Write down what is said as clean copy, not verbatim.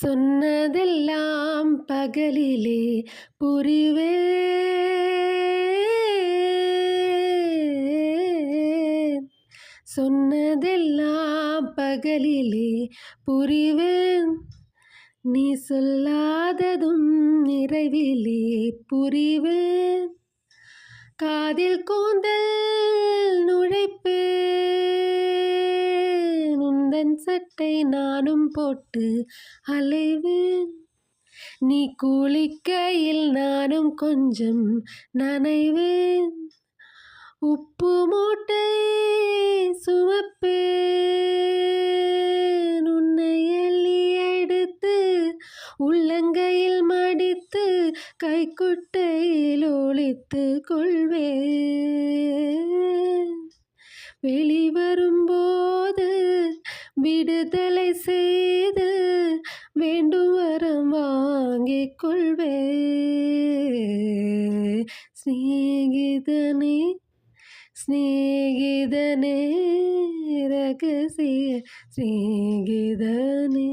சொன்னதெல்லாம் பகலிலே புரிவேன். சொன்னதெல்லாம் பகலிலே புரிவேன். நீ சொல்லாததும் இரவிலே புரிவேன். காதில் கூந்தல் நுழைப்பேன். உந்தன் சட்டை நானும் போட்டு அலைவேன். நீ குளிக்கையில் நானும் கொஞ்சம் நனைவேன். உப்பு மூட்டை சுமப்பேன். உன்னை எள்ளி எடுத்து உள்ளங்கையில் மடித்து கைக்குட்டையில் ஒளித்து கொள்வேன். வெளிவரும்போது விடுதலை செய்து வேண்டும் வரம் வாங்கிக் கொள்வேன். சிநேகிதனே சிநேகிதனே ரகசிய சிநேகிதனே.